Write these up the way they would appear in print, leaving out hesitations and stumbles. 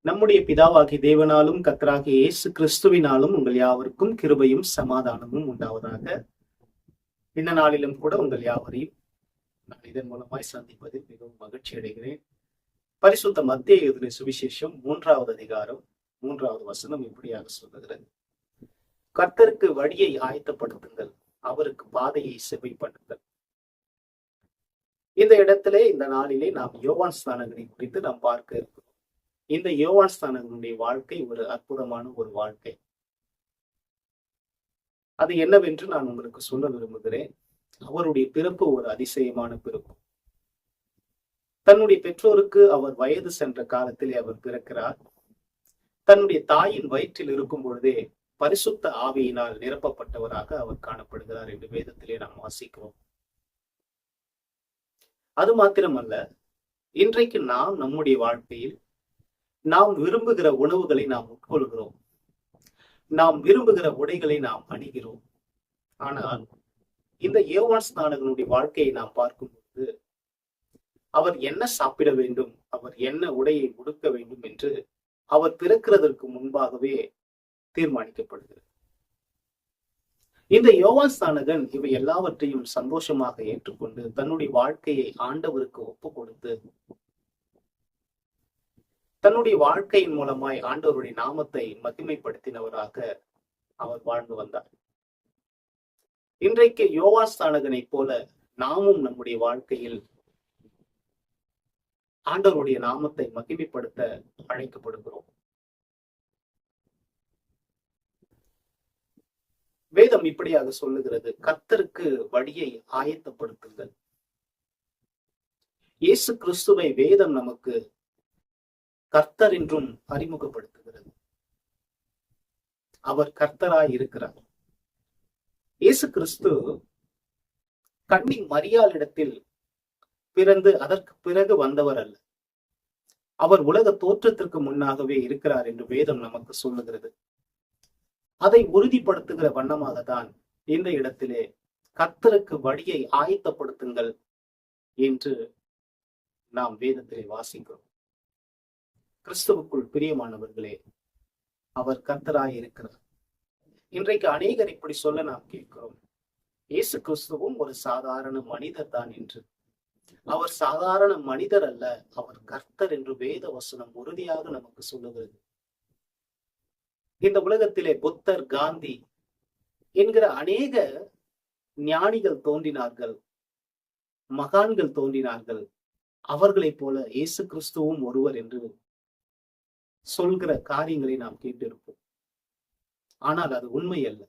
நம்முடைய பிதாவாகிய தேவனாலும் கர்த்தராகிய இயேசு கிறிஸ்துவினாலும் உங்கள் யாவருக்கும் கிருபையும் சமாதானமும் உண்டாவதாக. இந்த நாளிலும் கூட உங்கள் யாவரையும் நான் இதன் மூலமாய் சந்திப்பதில் மிகவும் மகிழ்ச்சி அடைகிறேன். பரிசுத்த மத்தேயு எழுதின சுவிசேஷம் 3வது அதிகாரம் 3வது வசனம் இப்படியாக சொல்லுகிறது: கர்த்தருக்கு வழியை ஆயத்தப்படுத்துங்கள், அவருக்கு பாதையை செவி பண்ணுங்கள். இந்த இடத்திலே இந்த நாளிலே நாம் யோவான் ஸ்நானகனை குறித்து நாம் பார்க்க இருக்கிறோம். இந்த யோவான் ஸ்நானகனுடைய வாழ்க்கை ஒரு அற்புதமான ஒரு வாழ்க்கை. அது என்னவென்று நான் உங்களுக்கு சொல்ல விரும்புகிறேன். அவருடைய பிறப்பு ஒரு அதிசயமான பிறப்பு. தன்னுடைய பெற்றோருக்கு அவர் வயது சென்ற காலத்திலே அவர் பிறக்கிறார். தன்னுடைய தாயின் வயிற்றில் இருக்கும் பொழுதே பரிசுத்த ஆவியினால் நிரப்பப்பட்டவராக அவர் காணப்படுகிறார் என்று வேதத்திலே நாம் வாசிக்கிறோம். அது மாத்திரமல்ல, இன்றைக்கு நாம் நம்முடைய வாழ்க்கையில் நாம் விரும்புகிற உணவுகளை நாம் உட்கொள்கிறோம், நாம் விரும்புகிற உடைகளை நாம் அணிகிறோம். ஆனால் இந்த யோவான் ஸ்நானகனுடைய வாழ்க்கையை நாம் பார்க்கும்போது அவர் என்ன சாப்பிட வேண்டும், அவர் என்ன உடையை உடுக்க வேண்டும் என்று அவர் பிறக்கிறதற்கு முன்பாகவே தீர்மானிக்கப்படுகிறது. இந்த யோவான் ஸ்நானகன் இவை எல்லாவற்றையும் சந்தோஷமாக ஏற்றுக்கொண்டு தன்னுடைய வாழ்க்கையை ஆண்டவருக்கு ஒப்பு கொடுத்து தன்னுடைய வாழ்க்கையின் மூலமாய் ஆண்டவருடைய நாமத்தை மகிமைப்படுத்தினவராக அவர் வாழ்ந்து வந்தார். இன்றைக்கு யோவான் ஸ்நானகனை போல நாமும் நம்முடைய வாழ்க்கையில் ஆண்டவருடைய நாமத்தை மகிமைப்படுத்த அழைக்கப்படுகிறோம். வேதம் இப்படியாக சொல்லுகிறது: கர்த்தருக்கு வழியை ஆயத்தப்படுத்துங்கள். இயேசு கிறிஸ்துவை வேதம் நமக்கு கர்த்தர் என்றும் அறிமுகப்படுத்துகிறது. அவர் கர்த்தராய் இருக்கிறார். இயேசு கிறிஸ்து கன்னி மரியாளிடத்தில் பிறந்து அதற்கு பிறகு வந்தவர் அல்ல. அவர் உலக தோற்றத்திற்கு முன்னாகவே இருக்கிறார் என்று வேதம் நமக்கு சொல்லுகிறது. அதை உறுதிப்படுத்துகிற வண்ணமாகத்தான் இந்த இடத்திலே கர்த்தருக்கு வழியை ஆயத்தப்படுத்துங்கள் என்று நாம் வேதத்திலே வாசிக்கிறோம். கிறிஸ்துவுக்குள் பிரியமானவர்களே, அவர் கர்த்தராய் இருக்கிறார். இன்றைக்கு அநேகர் இப்படி சொல்ல நாம் கேட்கிறோம்: இயேசு கிறிஸ்துவும் ஒரு சாதாரண மனிதர் தான் என்று. அவர் சாதாரண மனிதர் அல்ல, அவர் கர்த்தர் என்று வேத வசனம் உறுதியாக நமக்கு சொல்லுகிறது. இந்த உலகத்திலே புத்தர், காந்தி என்கிற அநேக ஞானிகள் தோன்றினார்கள், மகான்கள் தோன்றினார்கள். அவர்களைப் போல இயேசு கிறிஸ்துவும் ஒருவர் என்று சொல்கிற காரியங்களை நாம் கேட்டிருப்போம். ஆனால் அது உண்மை அல்ல.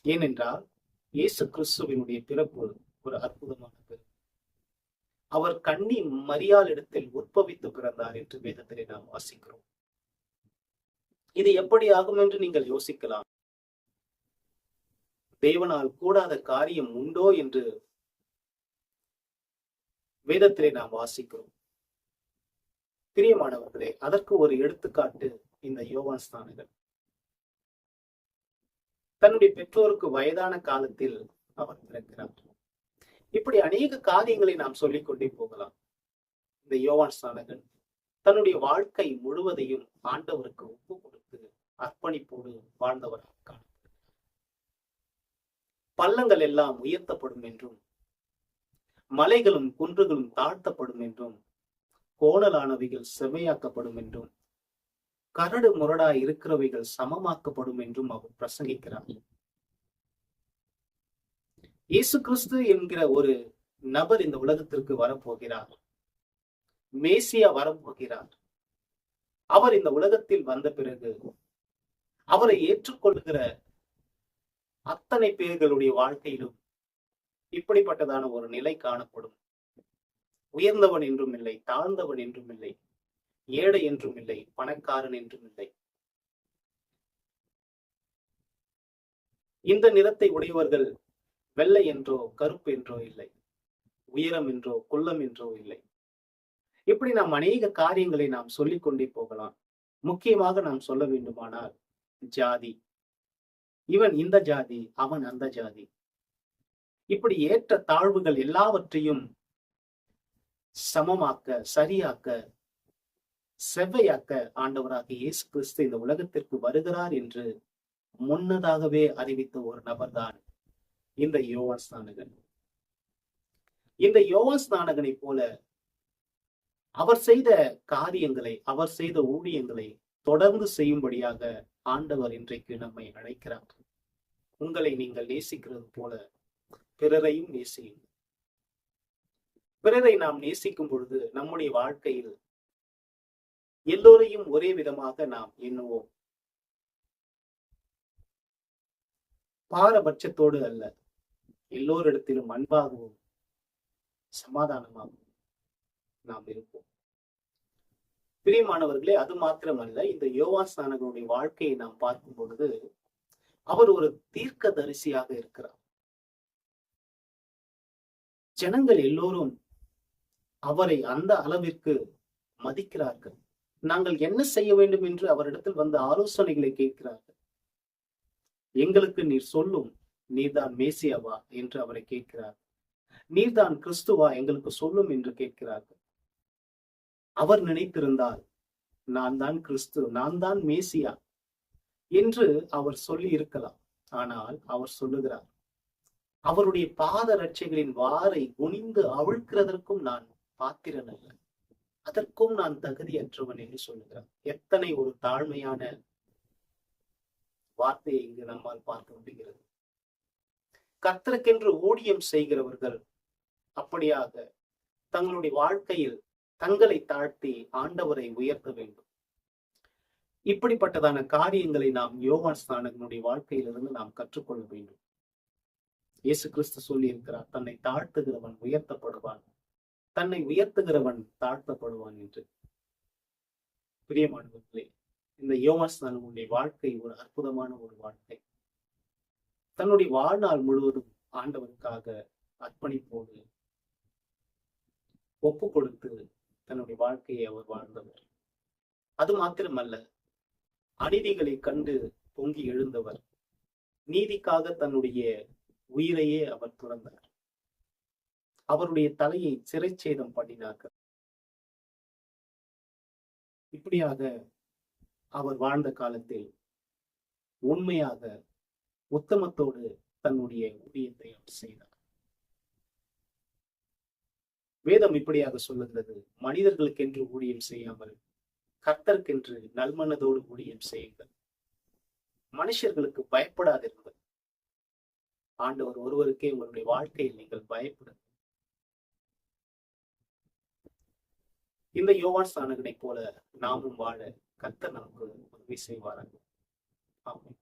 ஏனென்றால் இயேசு கிறிஸ்துவினுடைய பிறப்பு ஒரு அற்புதமான பிறப்பு. அவர் கன்னி மரியாளிடத்தில் உற்பவித்து பிறந்தார் என்று வேதத்திலே நாம் வாசிக்கிறோம். இது எப்படி ஆகும் என்று நீங்கள் யோசிக்கலாம். தேவனால் கூடாத காரியம் உண்டோ என்று வேதத்திலே நாம் வாசிக்கிறோம். பிரியமானவர்களே, அதற்கு ஒரு எடுத்துக்காட்டு இந்த யோவான் ஸ்நானகன். தன்னுடைய பெற்றோருக்கு வயதான காலத்தில் அவர் பிறக்கிறார். இப்படி அநேக காரியங்களை நாம் சொல்லிக் கொண்டே போகலாம். இந்த யோவான் ஸ்நானகன் தன்னுடைய வாழ்க்கை முழுவதையும் ஆண்டவருக்கு ஒப்பு கொடுத்து அர்ப்பணிப்போடு வாழ்ந்தவராக காணப்படுகிறார். பள்ளங்கள் எல்லாம் உயர்த்தப்படும் என்றும், மலைகளும் குன்றுகளும் தாழ்த்தப்படும் என்றும், கோணலானவைகள் செம்மையாக்கப்படும் என்றும், கரடு முரடாய் இருக்கிறவைகள் சமமாக்கப்படும் என்றும் அவர் பிரசங்கிக்கிறார். இயேசு கிறிஸ்து என்கிற ஒரு நபர் இந்த உலகத்திற்கு வரப்போகிறார். மேசியா வரப்போகிறார். அவர் இந்த உலகத்தில் வந்த பிறகு அவரை ஏற்றுக்கொள்ளுகிற அத்தனை பேர்களுடைய வாழ்க்கையிலும் இப்படிப்பட்டதான ஒரு நிலை காணப்படும். உயர்ந்தவன் என்றும் இல்லை, தாழ்ந்தவன் என்றும் இல்லை, ஏழை என்றும் இல்லை, பணக்காரன் என்றும் இல்லை. இந்த நிறத்தை உடையவர்கள் வெள்ளை என்றோ கருப்பு என்றோ இல்லை, உயரம் என்றோ குள்ளம் என்றோ இல்லை. இப்படி நாம் அநேக காரியங்களை நாம் சொல்லிக் கொண்டே போகலாம். முக்கியமாக நாம் சொல்ல வேண்டுமானால் ஜாதி, இவன் இந்த ஜாதி, அவன் அந்த ஜாதி, இப்படி ஏற்ற தாழ்வுகள் எல்லாவற்றையும் சமமாக்க, சரியாக்க செவ்வையாக்க ஆண்டவராக இயேசு கிறிஸ்து இந்த உலகத்திற்கு வருகிறார் என்று முன்னதாகவே அறிவித்த ஒரு நபர்தான் இந்த யோவான் ஸ்நானகன். இந்த யோவான் ஸ்நானகனை போல அவர் செய்த காரியங்களை, அவர் செய்த ஊழியங்களை தொடர்ந்து செய்யும்படியாக ஆண்டவர் இன்றைக்கு நம்மை அழைக்கிறார். உங்களை நீங்கள் நேசிக்கிறது போல பிறரையும் நேசியுங்கள். பிறரை நாம் நேசிக்கும் பொழுது நம்முடைய வாழ்க்கையில் எல்லோரையும் ஒரே விதமாக நாம் எண்ணுவோம். பாரபட்சத்தோடு அல்ல, எல்லோரிடத்திலும் அன்பாகவும் சமாதானமாகவும் நாம் இருப்போம். பிரியமானவர்களே, அது மாத்திரமல்ல, இந்த யோவான் ஸ்நானகனுடைய வாழ்க்கையை நாம் பார்க்கும் பொழுது அவர் ஒரு தீர்க்கதரிசியாக இருக்கிறார். ஜனங்கள் எல்லோரும் அவரை அந்த அளவிற்கு மதிக்கிறார்கள். நாங்கள் என்ன செய்ய வேண்டும் என்று அவரிடத்தில் வந்து ஆலோசனைகளை கேட்கிறார்கள். எங்களுக்கு நீர் சொல்லும், நீர்தான் மேசியாவா என்று அவரை கேட்கிறார். நீர்தான் கிறிஸ்துவா, எங்களுக்கு சொல்லும் என்று கேட்கிறார்கள். அவர் நினைத்திருந்தால் நான் தான் கிறிஸ்து, நான் தான் மேசியா என்று அவர் சொல்லி இருக்கலாம். ஆனால் அவர் சொல்லுகிறார், அவருடைய பாத ரட்சைகளின் வாரை குனிந்து அவிழ்க்கிறதற்கும் நான் பாத்திரன் அல்ல, அதற்கும் நான் தகுதியற்றவன் என்று சொல்லுகிறார். எத்தனை ஒரு தாழ்மையான வார்த்தையை இங்கு நம்மால் பார்க்க முடிகிறது. கர்த்தருக்கென்று ஊழியம் செய்கிறவர்கள் அப்படியாக தங்களுடைய வாழ்க்கையில் தங்களை தாழ்த்தி ஆண்டவரை உயர்த்த வேண்டும். இப்படிப்பட்டதான காரியங்களை நாம் யோவான் ஸ்நானகனுடைய வாழ்க்கையிலிருந்து நாம் கற்றுக்கொள்ள வேண்டும். இயேசு கிறிஸ்து சொல்லி இருக்கிறார், தன்னை தாழ்த்துகிறவன் உயர்த்தப்படுவான், தன்னை உயர்த்துகிறவன் தாழ்த்தப்படுவான் என்று. பிரியமானவர்களே, இந்த யோவான் ஸ்நானகனுடைய வாழ்க்கை ஒரு அற்புதமான ஒரு வாழ்க்கை. தன்னுடைய வாழ்நாள் முழுவதும் ஆண்டவருக்காக அர்ப்பணிப்போடு ஒப்பு கொடுத்து தன்னுடைய வாழ்க்கையை அவர் வாழ்ந்தவர். அது மாத்திரமல்ல, அநீதிகளை கண்டு பொங்கி எழுந்தவர். நீதிக்காக தன்னுடைய உயிரையே அவர் துறந்தார். அவருடைய தலையை சிறைச்சேதம் பண்ணினார்கள். இப்படியாக அவர் வாழ்ந்த காலத்தில் உண்மையாக உத்தமத்தோடு தன்னுடைய ஊழியத்தை அவர் செய்தார். வேதம் இப்படியாக சொல்லுகிறது, மனிதர்களுக்கென்று ஊழியம் செய்யாமல் கர்த்தருக்கென்று நல்மனதோடு ஊழியம் செய்யுங்கள். மனுஷர்களுக்கு பயப்படாதிருங்கள். ஆண்டவர் ஒருவருக்கே உங்களுடைய வாழ்க்கையில் நீங்கள் பயப்படுங்கள். இந்த யோவான் ஸ்நானகனை போல நாமும் வாழ கர்த்தர் நமக்கு உதவி செய்வார்கள். ஆமென்.